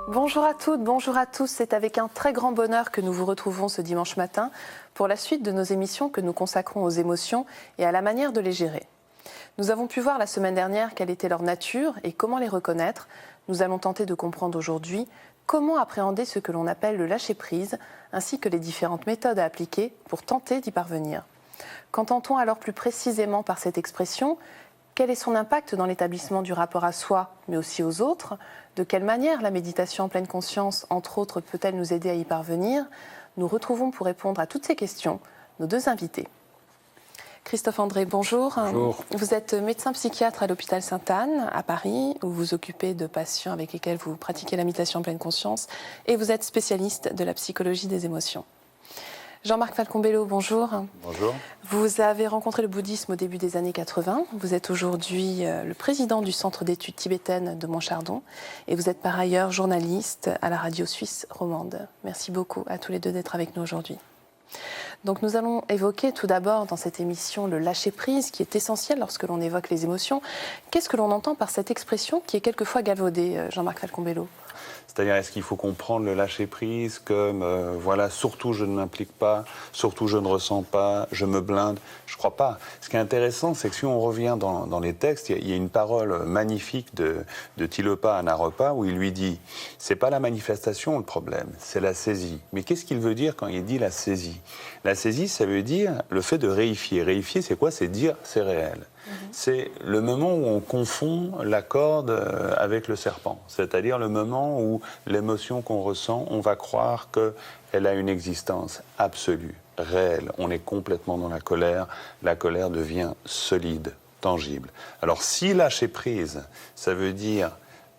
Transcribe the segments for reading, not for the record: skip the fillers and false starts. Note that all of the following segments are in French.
Bonjour à toutes, bonjour à tous. C'est avec un très grand bonheur que nous vous retrouvons ce dimanche matin pour la suite de nos émissions que nous consacrons aux émotions et à la manière de les gérer. Nous avons pu voir la semaine dernière quelle était leur nature et comment les reconnaître. Nous allons tenter de comprendre aujourd'hui comment appréhender ce que l'on appelle le lâcher-prise, ainsi que les différentes méthodes à appliquer pour tenter d'y parvenir. Qu'entend-on alors plus précisément par cette expression ? Quel est son impact dans l'établissement du rapport à soi, mais aussi aux autres ? De quelle manière la méditation en pleine conscience, entre autres, peut-elle nous aider à y parvenir ? Nous retrouvons pour répondre à toutes ces questions nos deux invités. Christophe André, bonjour. Bonjour. Vous êtes médecin psychiatre à l'hôpital Sainte-Anne, à Paris, où vous vous occupez de patients avec lesquels vous pratiquez la méditation en pleine conscience, et vous êtes spécialiste de la psychologie des émotions. Jean-Marc Falcon-Bello, bonjour. Bonjour. Vous avez rencontré le bouddhisme au début des années 80. Vous êtes aujourd'hui le président du Centre d'études tibétaines de Montchardon et vous êtes par ailleurs journaliste à la radio suisse romande. Merci beaucoup à tous les deux d'être avec nous aujourd'hui. Donc nous allons évoquer tout d'abord dans cette émission le lâcher-prise qui est essentiel lorsque l'on évoque les émotions. Qu'est-ce que l'on entend par cette expression qui est quelquefois galvaudée, Jean-Marc Falcon-Bello ? C'est-à-dire, est-ce qu'il faut comprendre le lâcher-prise comme, voilà, surtout je ne m'implique pas, surtout je ne ressens pas, je me blinde? Je ne crois pas. Ce qui est intéressant, c'est que si on revient dans les textes, il y a une parole magnifique de Tilopa à Naropa où il lui dit « c'est pas la manifestation le problème, c'est la saisie ». Mais qu'est-ce qu'il veut dire quand il dit la saisie? La saisie, ça veut dire le fait de réifier. Réifier, c'est quoi? C'est dire c'est réel. C'est le moment où on confond la corde avec le serpent. C'est-à-dire le moment où l'émotion qu'on ressent, on va croire qu'elle a une existence absolue, réelle. On est complètement dans la colère devient solide, tangible. Alors si lâcher prise, ça veut dire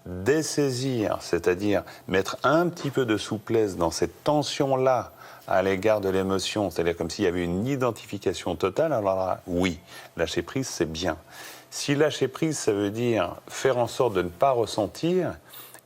dessaisir, c'est-à-dire mettre un petit peu de souplesse dans cette tension-là, à l'égard de l'émotion, c'est-à-dire comme s'il y avait une identification totale, alors là, oui, lâcher prise, c'est bien. Si lâcher prise, ça veut dire faire en sorte de ne pas ressentir,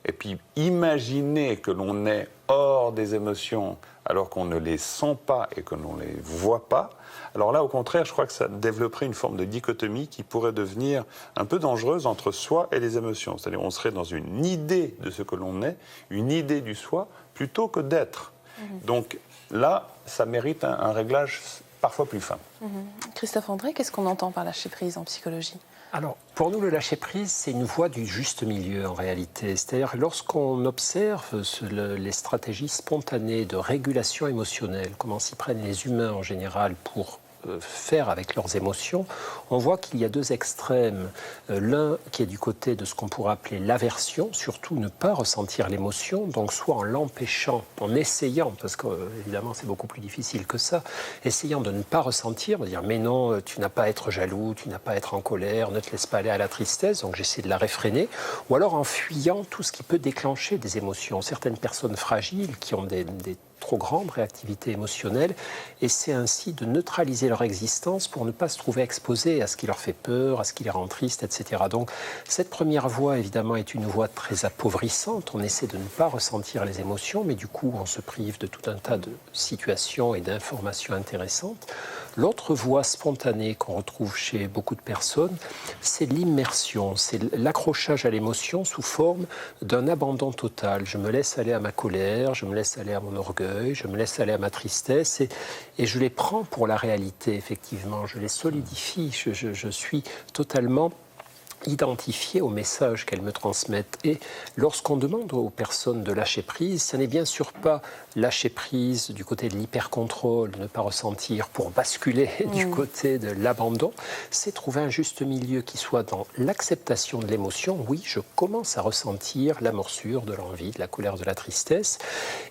et puis imaginer que l'on est hors des émotions alors qu'on ne les sent pas et que l'on ne les voit pas, alors là, au contraire, je crois que ça développerait une forme de dichotomie qui pourrait devenir un peu dangereuse entre soi et les émotions. C'est-à-dire on serait dans une idée de ce que l'on est, une idée du soi, plutôt que d'être. Donc là, ça mérite un réglage parfois plus fin. Christophe André, qu'est-ce qu'on entend par lâcher-prise en psychologie ? Alors, pour nous, le lâcher-prise, c'est une voie du juste milieu en réalité. C'est-à-dire que lorsqu'on observe les stratégies spontanées de régulation émotionnelle, comment s'y prennent les humains en général pour faire avec leurs émotions, on voit qu'il y a deux extrêmes. L'un qui est du côté de ce qu'on pourrait appeler l'aversion, surtout ne pas ressentir l'émotion, donc soit en l'empêchant, en essayant, parce qu'évidemment c'est beaucoup plus difficile que ça, essayant de ne pas ressentir, de dire mais non, tu n'as pas à être jaloux, tu n'as pas à être en colère, ne te laisse pas aller à la tristesse, donc j'essaie de la réfréner, ou alors en fuyant tout ce qui peut déclencher des émotions. Certaines personnes fragiles qui ont des trop grande réactivité émotionnelle, essaient ainsi de neutraliser leur existence pour ne pas se trouver exposés à ce qui leur fait peur, à ce qui les rend tristes, etc. Donc cette première voie, évidemment, est une voie très appauvrissante. On essaie de ne pas ressentir les émotions, mais du coup, on se prive de tout un tas de situations et d'informations intéressantes. L'autre voie spontanée qu'on retrouve chez beaucoup de personnes, c'est l'immersion, c'est l'accrochage à l'émotion sous forme d'un abandon total. Je me laisse aller à ma colère, je me laisse aller à mon orgueil, je me laisse aller à ma tristesse et je les prends pour la réalité, effectivement. Je les solidifie, je suis totalement identifié au message qu'elles me transmettent. Et lorsqu'on demande aux personnes de lâcher prise, ce n'est bien sûr pas lâcher prise du côté de l'hypercontrôle, de ne pas ressentir pour basculer du côté de l'abandon, c'est trouver un juste milieu qui soit dans l'acceptation de l'émotion. Oui, je commence à ressentir la morsure de l'envie, de la colère, de la tristesse,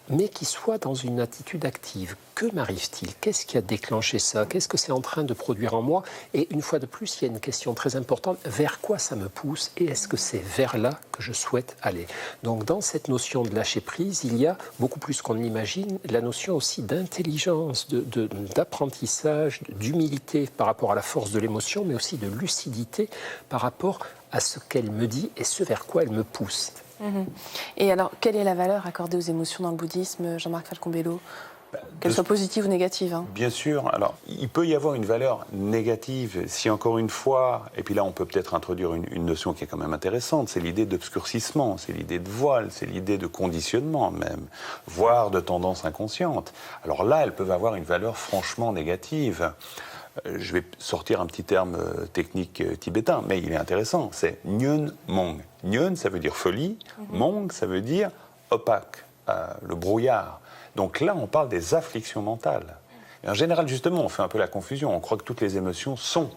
mais qui soit dans une attitude active. Que m'arrive-t-il? Qu'est-ce qui a déclenché ça? Qu'est-ce que c'est en train de produire en moi? Et une fois de plus, il y a une question très importante, vers quoi ça me pousse et est-ce que c'est vers là que je souhaite aller? Donc dans cette notion de lâcher prise, il y a beaucoup plus qu'on l'imagine, la notion aussi d'intelligence, d'apprentissage, d'humilité par rapport à la force de l'émotion, mais aussi de lucidité par rapport à ce qu'elle me dit et ce vers quoi elle me pousse. Et alors, quelle est la valeur accordée aux émotions dans le bouddhisme, Jean-Marc Falcon-Bello? Qu'elle soit positive ou négative. Hein. Bien sûr. Alors, il peut y avoir une valeur négative si, encore une fois, et puis là, on peut peut-être introduire une notion qui est quand même intéressante, c'est l'idée d'obscurcissement, c'est l'idée de voile, c'est l'idée de conditionnement même, voire de tendance inconsciente. Alors là, elles peuvent avoir une valeur franchement négative. Je vais sortir un petit terme technique tibétain, mais il est intéressant, c'est Nyun Mong. Nyun, ça veut dire folie, Mong, ça veut dire opaque, le brouillard. Donc là, on parle des afflictions mentales. Et en général, justement, on fait un peu la confusion. On croit que toutes les émotions sont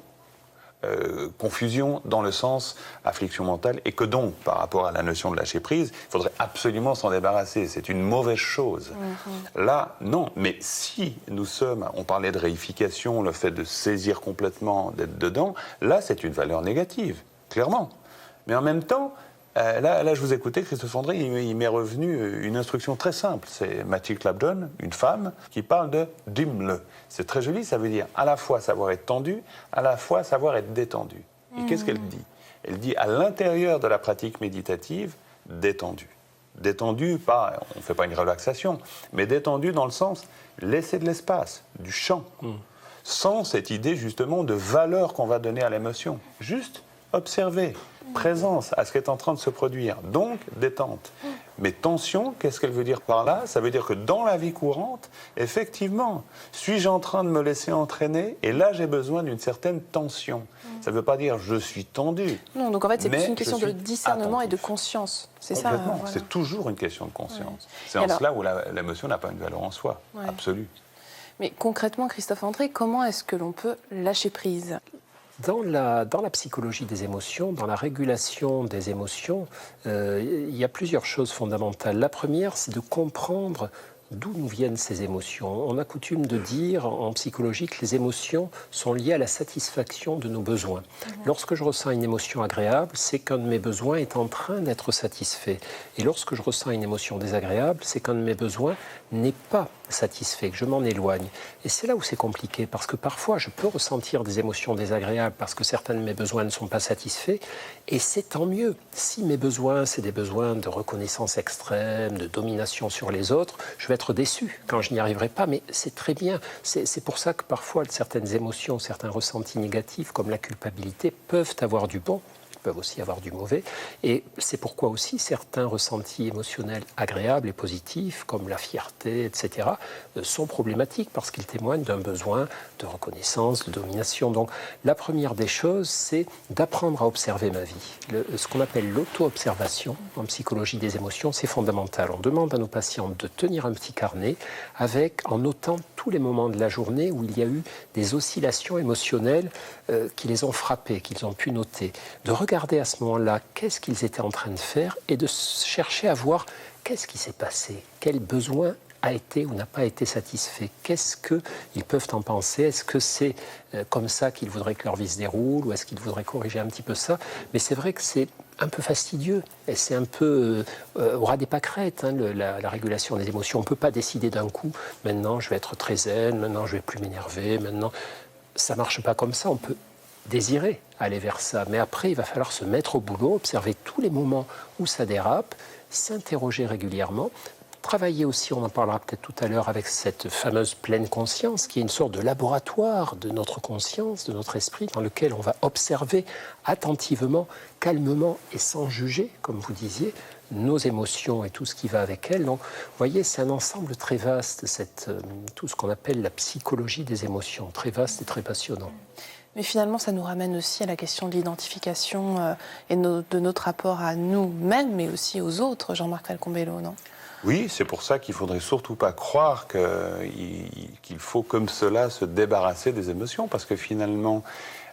confusion dans le sens affliction mentale et que donc, par rapport à la notion de lâcher prise, il faudrait absolument s'en débarrasser. C'est une mauvaise chose. Là, non. Mais si nous sommes, on parlait de réification, le fait de saisir complètement, d'être dedans, là, c'est une valeur négative, clairement. Mais en même temps, là, je vous écoutais, Christophe André, il m'est revenu une instruction très simple. C'est Mathieu Clapton, une femme, qui parle de « dimle ». C'est très joli, ça veut dire à la fois savoir être tendu, à la fois savoir être détendu. Et qu'est-ce qu'elle dit? Elle dit à l'intérieur de la pratique méditative, détendu. Détendu, pas, on ne fait pas une relaxation, mais détendu dans le sens laisser de l'espace, du champ, sans cette idée justement de valeur qu'on va donner à l'émotion. Juste observer, présence à ce qui est en train de se produire, donc détente. Mais tension, qu'est-ce qu'elle veut dire par là? Ça veut dire que dans la vie courante, effectivement, suis-je en train de me laisser entraîner? Et là, j'ai besoin d'une certaine tension. Ça ne veut pas dire je suis tendu. Non, donc en fait, c'est plus une question de discernement et de conscience. C'est ça. Complètement. Voilà. C'est toujours une question de conscience. Ouais. C'est en cela où l'émotion n'a pas une valeur en soi, absolue. Mais concrètement, Christophe André, comment est-ce que l'on peut lâcher prise? Dans la psychologie des émotions, dans la régulation des émotions, il y a plusieurs choses fondamentales. La première, c'est de comprendre d'où nous viennent ces émotions. On a coutume de dire en psychologie que les émotions sont liées à la satisfaction de nos besoins. Lorsque je ressens une émotion agréable, c'est qu'un de mes besoins est en train d'être satisfait. Et lorsque je ressens une émotion désagréable, c'est qu'un de mes besoins n'est pas satisfait, que je m'en éloigne. Et c'est là où c'est compliqué, parce que parfois je peux ressentir des émotions désagréables parce que certains de mes besoins ne sont pas satisfaits, et c'est tant mieux. Si mes besoins, c'est des besoins de reconnaissance extrême, de domination sur les autres, je vais être déçu quand je n'y arriverai pas, mais c'est très bien. C'est pour ça que parfois certaines émotions, certains ressentis négatifs, comme la culpabilité, peuvent avoir du bon, peuvent aussi avoir du mauvais. Et c'est pourquoi aussi certains ressentis émotionnels agréables et positifs, comme la fierté, etc., sont problématiques parce qu'ils témoignent d'un besoin de reconnaissance, de domination. Donc la première des choses, c'est d'apprendre à observer ma vie. Ce qu'on appelle l'auto-observation en psychologie des émotions, c'est fondamental. On demande à nos patients de tenir un petit carnet en notant tous les moments de la journée où il y a eu des oscillations émotionnelles qui les ont frappés, qu'ils ont pu noter. De regarder à ce moment-là qu'est-ce qu'ils étaient en train de faire et de chercher à voir qu'est-ce qui s'est passé, quel besoin a été ou n'a pas été satisfait, qu'est-ce qu'ils peuvent en penser, est-ce que c'est comme ça qu'ils voudraient que leur vie se déroule ou est-ce qu'ils voudraient corriger un petit peu ça. Mais c'est vrai que c'est un peu fastidieux et c'est un peu au ras des pâquerettes, la régulation des émotions. On ne peut pas décider d'un coup, maintenant je vais être très zen, maintenant je ne vais plus m'énerver, maintenant ça ne marche pas comme ça. On peut désirer aller vers ça, mais après il va falloir se mettre au boulot, observer tous les moments où ça dérape, s'interroger régulièrement, travailler aussi, on en parlera peut-être tout à l'heure, avec cette fameuse pleine conscience qui est une sorte de laboratoire de notre conscience, de notre esprit, dans lequel on va observer attentivement, calmement et sans juger, comme vous disiez, nos émotions et tout ce qui va avec elles. Donc, vous voyez, c'est un ensemble très vaste, tout ce qu'on appelle la psychologie des émotions, très vaste et très passionnant. Mais finalement, ça nous ramène aussi à la question de l'identification et de notre rapport à nous-mêmes, mais aussi aux autres, Jean-Marc Falcon-Bello, non? Oui, c'est pour ça qu'il ne faudrait surtout pas croire qu'il faut comme cela se débarrasser des émotions, parce que finalement,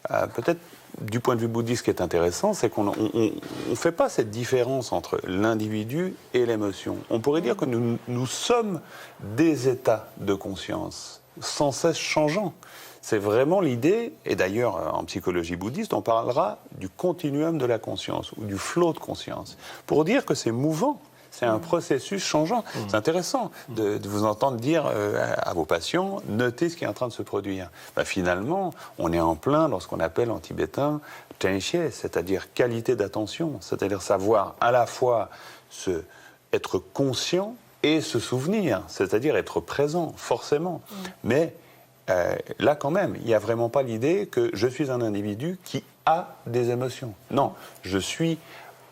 peut-être du point de vue bouddhiste, ce qui est intéressant, c'est qu'on ne fait pas cette différence entre l'individu et l'émotion. On pourrait dire que nous sommes des états de conscience, sans cesse changeants. C'est vraiment l'idée, et d'ailleurs en psychologie bouddhiste, on parlera du continuum de la conscience, ou du flot de conscience, pour dire que c'est mouvant. C'est un processus changeant. C'est intéressant de vous entendre dire à vos patients, notez ce qui est en train de se produire. Finalement, on est en plein dans ce qu'on appelle en tibétain tenshie, c'est-à-dire qualité d'attention, c'est-à-dire savoir à la fois être conscient et se souvenir, c'est-à-dire être présent, forcément. Mais là, quand même, il n'y a vraiment pas l'idée que je suis un individu qui a des émotions. Non, je suis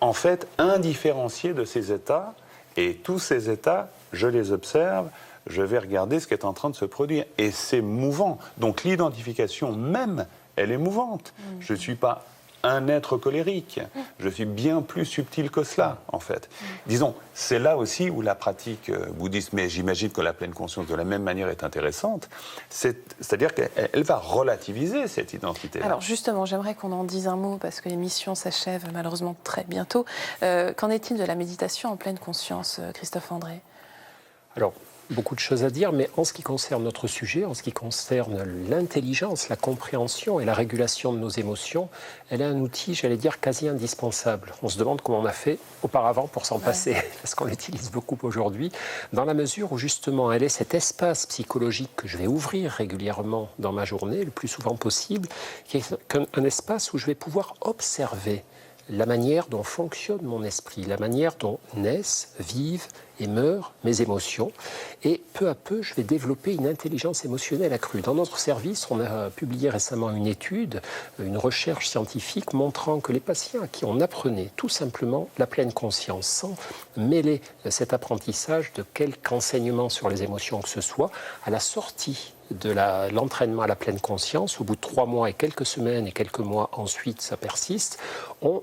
en fait indifférencié de ces états, et tous ces états, je les observe, je vais regarder ce qui est en train de se produire. Et c'est mouvant. Donc l'identification même, elle est mouvante. Je ne suis pas un être colérique. Je suis bien plus subtil que cela, en fait. Disons, c'est là aussi où la pratique bouddhiste, mais j'imagine que la pleine conscience de la même manière est intéressante, c'est-à-dire qu'elle va relativiser cette identité-là. Alors justement, j'aimerais qu'on en dise un mot, parce que l'émission s'achève malheureusement très bientôt. Qu'en est-il de la méditation en pleine conscience, Christophe André ? Alors, beaucoup de choses à dire, mais en ce qui concerne notre sujet, en ce qui concerne l'intelligence, la compréhension et la régulation de nos émotions, elle est un outil, j'allais dire, quasi indispensable. On se demande comment on a fait auparavant pour s'en passer, parce qu'on l'utilise beaucoup aujourd'hui, dans la mesure où justement elle est cet espace psychologique que je vais ouvrir régulièrement dans ma journée, le plus souvent possible, qui est un espace où je vais pouvoir observer la manière dont fonctionne mon esprit, la manière dont naissent, vivent et meurent mes émotions. Et peu à peu, je vais développer une intelligence émotionnelle accrue. Dans notre service, on a publié récemment une étude, une recherche scientifique montrant que les patients à qui on apprenait tout simplement la pleine conscience, sans mêler cet apprentissage de quelque enseignement sur les émotions que ce soit, à la sortie de l'entraînement à la pleine conscience, au bout de 3 mois et quelques semaines et quelques mois ensuite, ça persiste, ont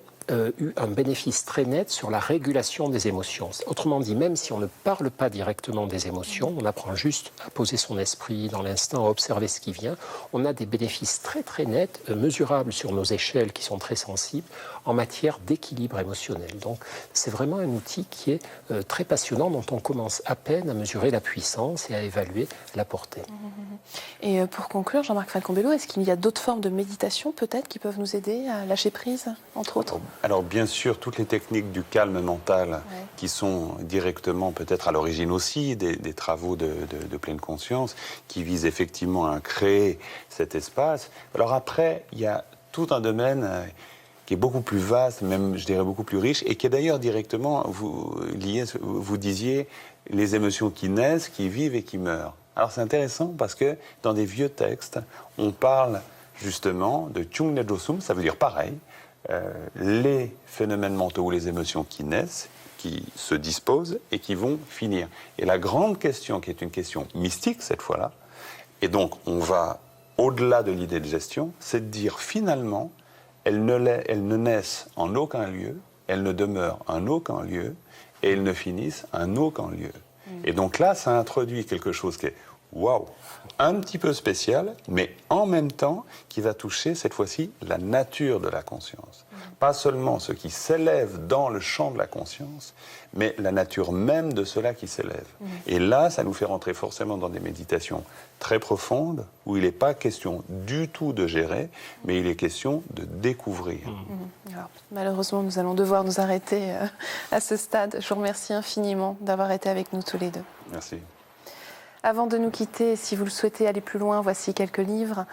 eu un bénéfice très net sur la régulation des émotions. Autrement dit, même si on ne parle pas directement des émotions, on apprend juste à poser son esprit dans l'instant, à observer ce qui vient, on a des bénéfices très très nets, mesurables sur nos échelles qui sont très sensibles, en matière d'équilibre émotionnel. Donc c'est vraiment un outil qui est très passionnant, dont on commence à peine à mesurer la puissance et à évaluer la portée. Et pour conclure, Jean-Marc Falcon-Bello, est-ce qu'il y a d'autres formes de méditation peut-être qui peuvent nous aider à lâcher prise, entre autres ? Alors bien sûr, toutes les techniques du calme mental qui sont directement peut-être à l'origine aussi des travaux de pleine conscience, qui visent effectivement à créer cet espace. Alors après, il y a tout un domaine qui est beaucoup plus vaste, même je dirais beaucoup plus riche, et qui est d'ailleurs directement lié, vous disiez, les émotions qui naissent, qui vivent et qui meurent. Alors c'est intéressant parce que dans des vieux textes, on parle justement de Chung Nejosum, ça veut dire pareil, les phénomènes mentaux ou les émotions qui naissent, qui se disposent et qui vont finir. Et la grande question, qui est une question mystique cette fois-là, et donc on va au-delà de l'idée de gestion, c'est de dire finalement, elles ne naissent en aucun lieu, elles ne demeurent en aucun lieu, et elles ne finissent en aucun lieu. Et donc là, ça introduit quelque chose qui est, waouh, un petit peu spécial, mais en même temps qui va toucher cette fois-ci la nature de la conscience. Pas seulement ce qui s'élève dans le champ de la conscience, mais la nature même de cela qui s'élève. Et là, ça nous fait rentrer forcément dans des méditations très profondes, où il n'est pas question du tout de gérer, mais il est question de découvrir. Alors, malheureusement, nous allons devoir nous arrêter à ce stade. Je vous remercie infiniment d'avoir été avec nous tous les deux. Merci. Avant de nous quitter, si vous le souhaitez aller plus loin, voici quelques livres.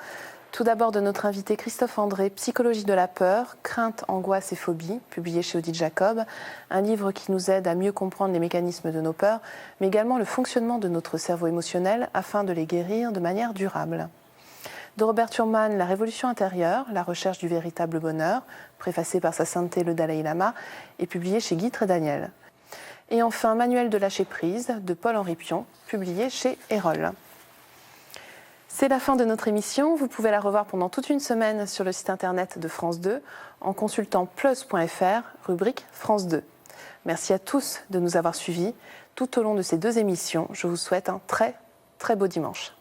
Tout d'abord de notre invité Christophe André, Psychologie de la peur, crainte, angoisse et phobie, publié chez Odile Jacob. Un livre qui nous aide à mieux comprendre les mécanismes de nos peurs, mais également le fonctionnement de notre cerveau émotionnel afin de les guérir de manière durable. De Robert Thurman, La révolution intérieure, la recherche du véritable bonheur, préfacé par sa sainteté le Dalai Lama, et publié chez Guy Trédaniel. Et enfin, Manuel de lâcher prise, de Paul-Henri Pion, publié chez Erol. C'est la fin de notre émission. Vous pouvez la revoir pendant toute une semaine sur le site internet de France 2 en consultant plus.fr, rubrique France 2. Merci à tous de nous avoir suivis tout au long de ces 2 émissions. Je vous souhaite un très, très beau dimanche.